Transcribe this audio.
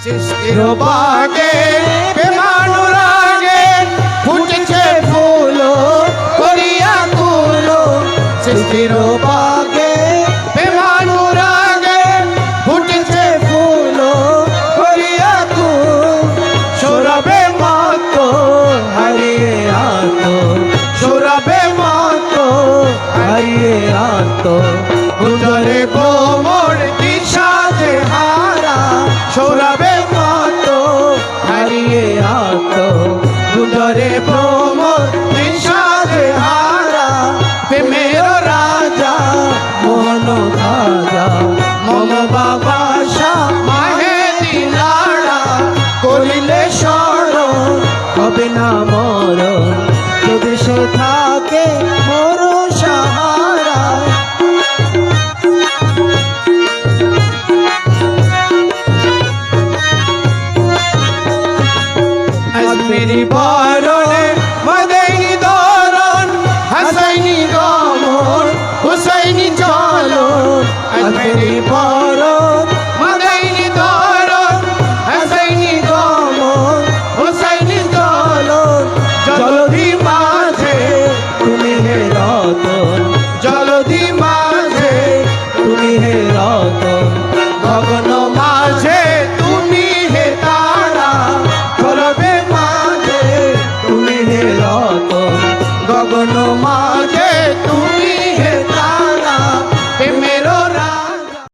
চিস্তির বাগে প্রেমানুরাগে ফুটেছে ফুল করিয়া কুল চিস্তির বাগে প্রেমানুরাগে ফুটেছে ফুল করিয়া কুল সৌরভে মত হারিয়ে আত সৌরভে মত হারিয়ে আত গুজরে কোমর দিশাতে হারা সৌরভে মত হারিয়ে আত গুজরে কোমর দিশাতে হারা প্রেমের রাজা মোহন খাজা মম বাবা শাহ মাহে দিলাড়া করিলে স্মরণ হবে না মরণ যদি সে থাকে মোর সাহারা আজমেরি বরণে মদেনি দরণ হাসাইনি গমন হুসাইনি চলন আজমেরি